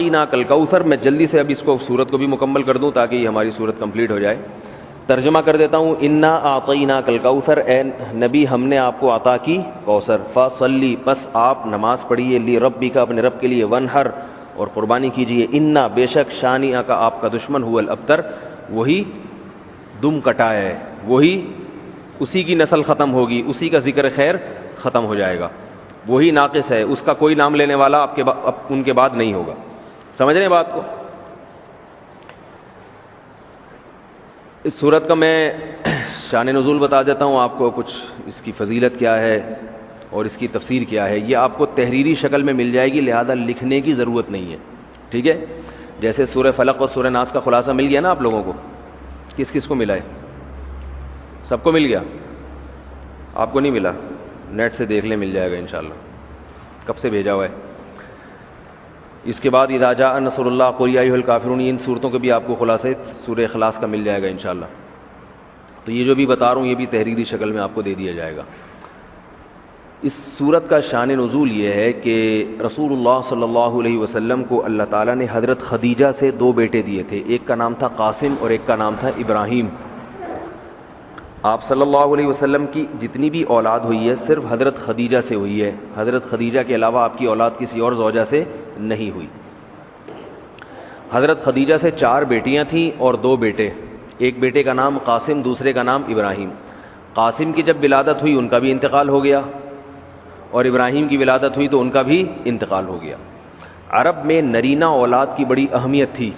کل کوثر. میں جلدی سے اب اس کو سورت کو بھی مکمل کر دوں تاکہ یہ ہماری سورت کمپلیٹ ہو جائے. ترجمہ کر دیتا ہوں. انا اعطیناک الکوثر، اے نبی ہم نے آپ کو عطا کی کوثر. فصلی، پس آپ نماز پڑھیے، لی ربک، اپنے رب کے لیے، ونحر، اور قربانی کیجیے. انا، بے شک، شانئک کا آپ کا دشمن، هو الابتر، وہی دم کٹا ہے، وہی اسی کی نسل ختم ہوگی، اسی کا ذکر خیر ختم ہو جائے گا، وہی ناقص ہے، اس کا کوئی نام لینے والا ان کے بعد نہیں ہوگا. سمجھ رہے ہیں بات کو؟ اس صورت کا میں شان نزول بتا دیتا ہوں آپ کو، کچھ اس کی فضیلت کیا ہے اور اس کی تفسیر کیا ہے. یہ آپ کو تحریری شکل میں مل جائے گی، لہذا لکھنے کی ضرورت نہیں ہے. ٹھیک ہے؟ جیسے سورہ فلق اور سورہ ناس کا خلاصہ مل گیا نا آپ لوگوں کو. کس کس کو ملا ہے؟ سب کو مل گیا؟ آپ کو نہیں ملا؟ نیٹ سے دیکھ لیں، مل جائے گا انشاءاللہ. کب سے بھیجا ہوا ہے؟ اس کے بعد اذا جاء نصر اللہ قل یا ایھا الکافرون، ان صورتوں کے بھی آپ کو خلاصے سورہ اخلاص کا مل جائے گا انشاءاللہ. تو یہ جو بھی بتا رہا ہوں یہ بھی تحریری شکل میں آپ کو دے دیا جائے گا. اس صورت کا شان نزول یہ ہے کہ رسول اللہ صلی اللہ علیہ وسلم کو اللہ تعالیٰ نے حضرت خدیجہ سے 2 بیٹے دیے تھے. ایک کا نام تھا قاسم اور ایک کا نام تھا ابراہیم. آپ صلی اللہ علیہ وسلم کی جتنی بھی اولاد ہوئی ہے صرف حضرت خدیجہ سے ہوئی ہے. حضرت خدیجہ کے علاوہ آپ کی اولاد کسی اور زوجہ سے نہیں ہوئی. حضرت خدیجہ سے 4 بیٹیاں تھیں اور 2 بیٹے. ایک بیٹے کا نام قاسم، دوسرے کا نام ابراہیم. قاسم کی جب ولادت ہوئی ان کا بھی انتقال ہو گیا، اور ابراہیم کی ولادت ہوئی تو ان کا بھی انتقال ہو گیا. عرب میں نرینہ اولاد کی بڑی اہمیت تھی،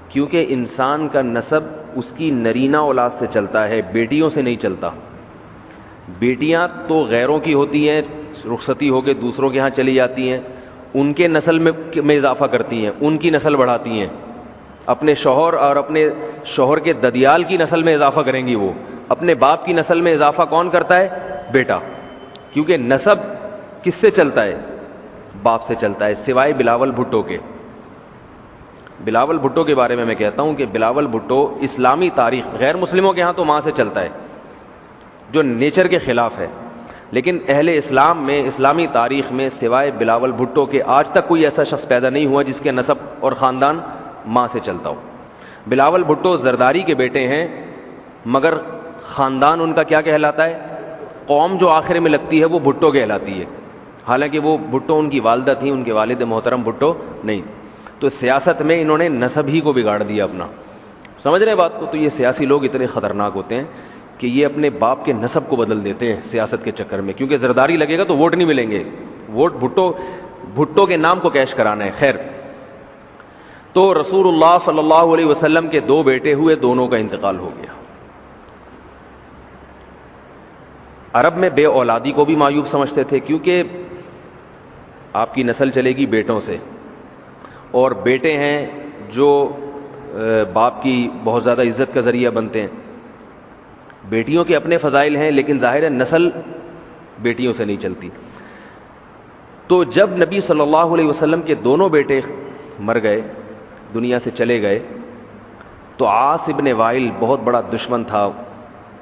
کیونکہ انسان کا نسب اس کی نرینہ اولاد سے چلتا ہے، بیٹیوں سے نہیں چلتا. بیٹیاں تو غیروں کی ہوتی ہیں، رخصتی ہو کے دوسروں کے ہاں چلی جاتی ہیں، ان کے نسل میں اضافہ کرتی ہیں، ان کی نسل بڑھاتی ہیں. اپنے شوہر اور اپنے شوہر کے ددیال کی نسل میں اضافہ کریں گی. وہ اپنے باپ کی نسل میں اضافہ کون کرتا ہے؟ بیٹا. کیونکہ نسب کس سے چلتا ہے؟ باپ سے چلتا ہے، سوائے بلاول بھٹو کے. بلاول بھٹو کے بارے میں کہتا ہوں کہ بلاول بھٹو اسلامی تاریخ، غیر مسلموں کے ہاں تو ماں سے چلتا ہے جو نیچر کے خلاف ہے، لیکن اہل اسلام میں، اسلامی تاریخ میں سوائے بلاول بھٹو کے آج تک کوئی ایسا شخص پیدا نہیں ہوا جس کے نسب اور خاندان ماں سے چلتا ہو. بلاول بھٹو زرداری کے بیٹے ہیں، مگر خاندان ان کا کیا کہلاتا ہے؟ قوم جو آخر میں لگتی ہے وہ بھٹو کہلاتی ہے، حالانکہ وہ بھٹو ان کی والدہ تھیں، ان کے والد محترم بھٹو نہیں. تو سیاست میں انہوں نے نسب ہی کو بگاڑ دیا اپنا. سمجھ رہے ہیں بات کو؟ تو یہ سیاسی لوگ اتنے خطرناک ہوتے ہیں کہ یہ اپنے باپ کے نسب کو بدل دیتے ہیں سیاست کے چکر میں، کیونکہ زرداری لگے گا تو ووٹ نہیں ملیں گے. ووٹ بھٹو کے نام کو کیش کرانا ہے. خیر، تو رسول اللہ صلی اللہ علیہ وسلم کے 2 بیٹے ہوئے، دونوں کا انتقال ہو گیا. عرب میں بے اولادی کو بھی معیوب سمجھتے تھے، کیونکہ آپ کی نسل چلے گی بیٹوں سے، اور بیٹے ہیں جو باپ کی بہت زیادہ عزت کا ذریعہ بنتے ہیں. بیٹیوں کے اپنے فضائل ہیں، لیکن ظاہر ہے نسل بیٹیوں سے نہیں چلتی. تو جب نبی صلی اللہ علیہ وسلم کے دونوں بیٹے مر گئے، دنیا سے چلے گئے، تو عاص ابن وائل بہت بڑا دشمن تھا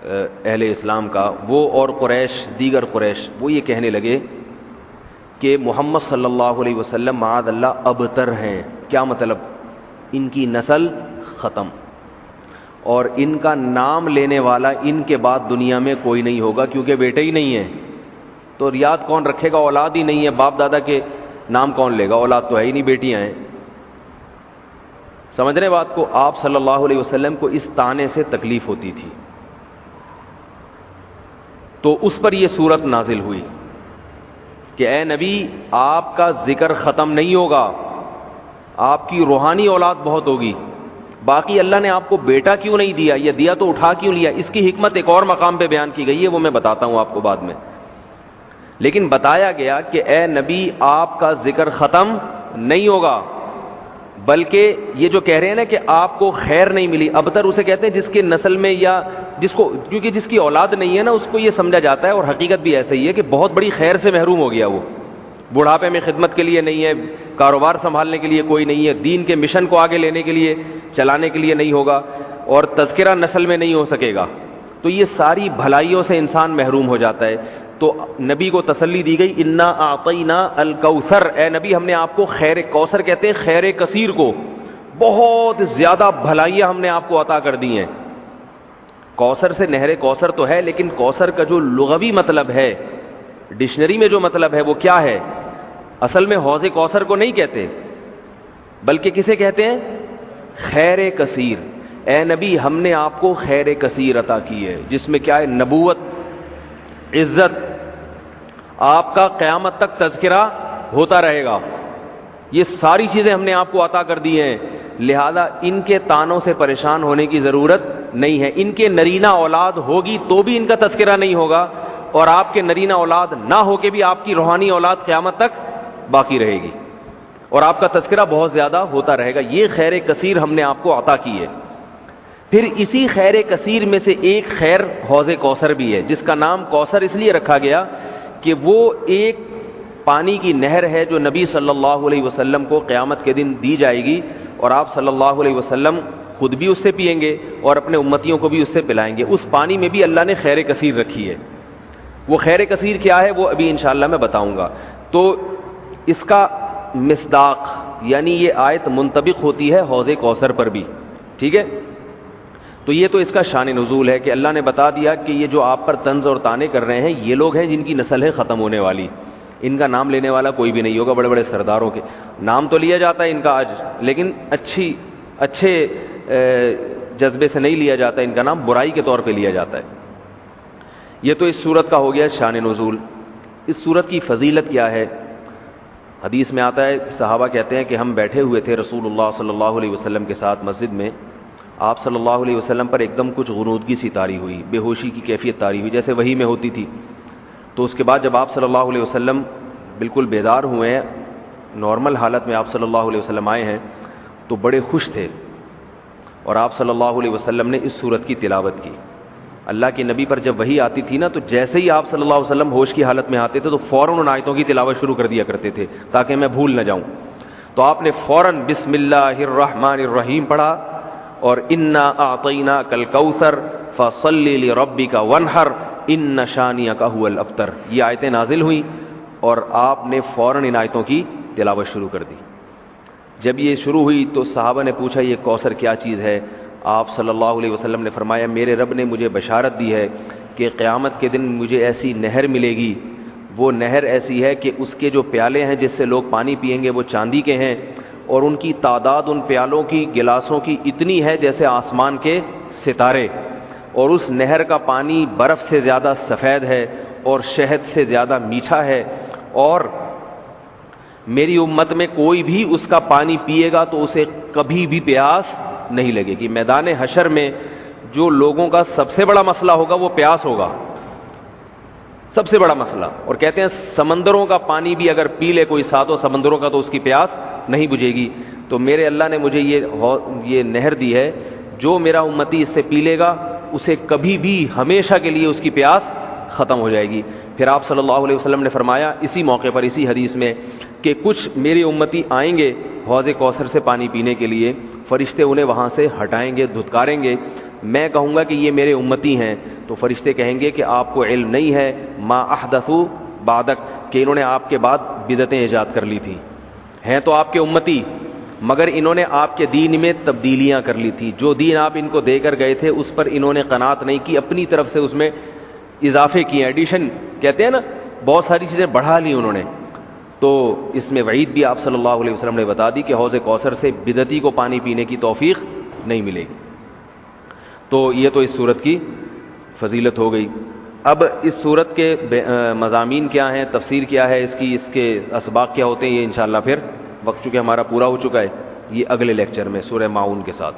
اہل اسلام کا، وہ اور قریش، دیگر قریش، وہ یہ کہنے لگے کہ محمد صلی اللہ علیہ وسلم معاذ اللہ ابتر ہیں. کیا مطلب؟ ان کی نسل ختم، اور ان کا نام لینے والا ان کے بعد دنیا میں کوئی نہیں ہوگا، کیونکہ بیٹے ہی نہیں ہیں. تو یاد کون رکھے گا؟ اولاد ہی نہیں ہے، باپ دادا کے نام کون لے گا؟ اولاد تو ہے ہی نہیں، بیٹیاں ہیں. سمجھ رہے بات کو؟ آپ صلی اللہ علیہ وسلم کو اس طعنے سے تکلیف ہوتی تھی، تو اس پر یہ صورت نازل ہوئی کہ اے نبی، آپ کا ذکر ختم نہیں ہوگا، آپ کی روحانی اولاد بہت ہوگی. باقی اللہ نے آپ کو بیٹا کیوں نہیں دیا، یہ دیا تو اٹھا کیوں لیا، اس کی حکمت ایک اور مقام پہ بیان کی گئی ہے، وہ میں بتاتا ہوں آپ کو بعد میں. لیکن بتایا گیا کہ اے نبی، آپ کا ذکر ختم نہیں ہوگا، بلکہ یہ جو کہہ رہے ہیں نا کہ آپ کو خیر نہیں ملی، ابتر اسے کہتے ہیں جس کے نسل میں یا جس کو، کیونکہ جس کی اولاد نہیں ہے نا اس کو یہ سمجھا جاتا ہے، اور حقیقت بھی ایسا ہی ہے کہ بہت بڑی خیر سے محروم ہو گیا. وہ بڑھاپے میں خدمت کے لیے نہیں ہے، کاروبار سنبھالنے کے لیے کوئی نہیں ہے، دین کے مشن کو آگے لینے کے لیے، چلانے کے لیے نہیں ہوگا، اور تذکرہ نسل میں نہیں ہو سکے گا. تو یہ ساری بھلائیوں سے انسان محروم ہو جاتا ہے. تو نبی کو تسلی دی گئی انا اعطینا الکوثر، اے نبی ہم نے آپ کو خیر کوثر کہتے ہیں خیر کثیر کو، بہت زیادہ بھلائیاں ہم نے آپ کو عطا کر دی ہیں۔ کوثر سے نہر کوثر تو ہے، لیکن کوثر کا جو لغوی مطلب ہے، ڈکشنری میں جو مطلب ہے وہ کیا ہے؟ اصل میں حوض کوثر کو نہیں کہتے، بلکہ کسے کہتے ہیں؟ خیر کثیر۔ اے نبی ہم نے آپ کو خیر کثیر عطا کی ہے، جس میں کیا ہے؟ نبوت، عزت، آپ کا قیامت تک تذکرہ ہوتا رہے گا، یہ ساری چیزیں ہم نے آپ کو عطا کر دی ہیں، لہذا ان کے تانوں سے پریشان ہونے کی ضرورت نہیں ہے۔ ان کے نرینہ اولاد ہوگی تو بھی ان کا تذکرہ نہیں ہوگا، اور آپ کے نرینہ اولاد نہ ہو کے بھی آپ کی روحانی اولاد قیامت تک باقی رہے گی، اور آپ کا تذکرہ بہت زیادہ ہوتا رہے گا۔ یہ خیر کثیر ہم نے آپ کو عطا کی ہے۔ پھر اسی خیر کثیر میں سے ایک خیر حوض کوثر بھی ہے، جس کا نام کوثر اس لیے رکھا گیا کہ وہ ایک پانی کی نہر ہے جو نبی صلی اللہ علیہ وسلم کو قیامت کے دن دی جائے گی، اور آپ صلی اللہ علیہ وسلم خود بھی اس سے پئیں گے اور اپنے امتیوں کو بھی اس سے پلائیں گے۔ اس پانی میں بھی اللہ نے خیر کثیر رکھی ہے۔ وہ خیر کثیر کیا ہے وہ ابھی انشاءاللہ میں بتاؤں گا۔ تو اس کا مصداق یعنی یہ آیت منطبق ہوتی ہے حوض کوثر پر بھی، ٹھیک ہے؟ تو یہ تو اس کا شان نزول ہے کہ اللہ نے بتا دیا کہ یہ جو آپ پر طنز اور طعنے کر رہے ہیں یہ لوگ ہیں جن کی نسل ہے ختم ہونے والی، ان کا نام لینے والا کوئی بھی نہیں ہوگا۔ بڑے بڑے سرداروں کے نام تو لیا جاتا ہے ان کا آج، لیکن اچھے جذبے سے نہیں لیا جاتا، ان کا نام برائی کے طور پہ لیا جاتا ہے۔ یہ تو اس صورت کا ہو گیا شان نزول۔ اس صورت کی فضیلت کیا ہے؟ حدیث میں آتا ہے، صحابہ کہتے ہیں کہ ہم بیٹھے ہوئے تھے رسول اللہ صلی اللہ علیہ وسلم کے ساتھ مسجد میں، آپ صلی اللہ علیہ وسلم پر ایک دم کچھ غنودگی سی طاری ہوئی، بے ہوشی کی کیفیت طاری ہوئی جیسے وحی میں ہوتی تھی۔ تو اس کے بعد جب آپ صلی اللہ علیہ وسلم بالکل بیدار ہوئے ہیں، نارمل حالت میں آپ صلی اللہ علیہ وسلم آئے ہیں، تو بڑے خوش تھے، اور آپ صلی اللہ علیہ وسلم نے اس صورت کی تلاوت کی۔ اللہ کے نبی پر جب وحی آتی تھی نا، تو جیسے ہی آپ صلی اللہ علیہ وسلم ہوش کی حالت میں آتے تھے تو فوراً ان آیتوں کی تلاوت شروع کر دیا کرتے تھے تاکہ میں بھول نہ جاؤں۔ تو آپ نے فوراً بسم اللہ الرحمن الرحیم پڑھا، اور انا اعطیناک الکوثر فصل لربک وانحر ان شانئک هو الابتر، یہ آیتیں نازل ہوئیں اور آپ نے فوراً ان آیتوں کی تلاوت شروع کر دی۔ جب یہ شروع ہوئی تو صحابہ نے پوچھا یہ کوثر کیا چیز ہے؟ آپ صلی اللہ علیہ وسلم نے فرمایا میرے رب نے مجھے بشارت دی ہے کہ قیامت کے دن مجھے ایسی نہر ملے گی، وہ نہر ایسی ہے کہ اس کے جو پیالے ہیں جس سے لوگ پانی پئیں گے وہ چاندی کے ہیں، اور ان کی تعداد ان پیالوں کی گلاسوں کی اتنی ہے جیسے آسمان کے ستارے، اور اس نہر کا پانی برف سے زیادہ سفید ہے اور شہد سے زیادہ میٹھا ہے، اور میری امت میں کوئی بھی اس کا پانی پیے گا تو اسے کبھی بھی پیاس نہیں لگے گی۔ میدان حشر میں جو لوگوں کا سب سے بڑا مسئلہ ہوگا وہ پیاس ہوگا، سب سے بڑا مسئلہ۔ اور کہتے ہیں سمندروں کا پانی بھی اگر پی لے کوئی ساتوں سمندروں کا تو اس کی پیاس نہیں بجھے گی۔ تو میرے اللہ نے مجھے یہ نہر دی ہے، جو میرا امتی اس سے پی لے گا اسے کبھی بھی ہمیشہ کے لیے اس کی پیاس ختم ہو جائے گی۔ پھر آپ صلی اللہ علیہ وسلم نے فرمایا اسی موقع پر، اسی حدیث میں، کہ کچھ میری امتی آئیں گے حوض کوثر سے پانی پینے کے لیے، فرشتے انہیں وہاں سے ہٹائیں گے، دھتکاریں گے، میں کہوں گا کہ یہ میرے امتی ہیں، تو فرشتے کہیں گے کہ آپ کو علم نہیں ہے ما احدثوا بعدک، کہ انہوں نے آپ کے بعد بدعتیں ایجاد کر لی تھی، ہیں تو آپ کے امتی مگر انہوں نے آپ کے دین میں تبدیلیاں کر لی تھی، جو دین آپ ان کو دے کر گئے تھے اس پر انہوں نے قناعت نہیں کی، اپنی طرف سے اس میں اضافے کیے، ایڈیشن کہتے ہیں نا، بہت ساری چیزیں بڑھا لی انہوں نے۔ تو اس میں وعید بھی آپ صلی اللہ علیہ وسلم نے بتا دی کہ حوض کوثر سے بدعتی کو پانی پینے کی توفیق نہیں ملے گی۔ تو یہ تو اس صورت کی فضیلت ہو گئی۔ اب اس صورت کے مضامین کیا ہیں، تفسیر کیا ہے اس کی، اس کے اسباق کیا ہوتے ہیں، یہ انشاءاللہ پھر وقت چونکہ ہمارا پورا ہو چکا ہے، یہ اگلے لیکچر میں سورہ ماعون کے ساتھ۔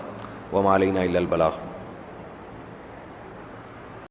وما علینا الا البلاغ۔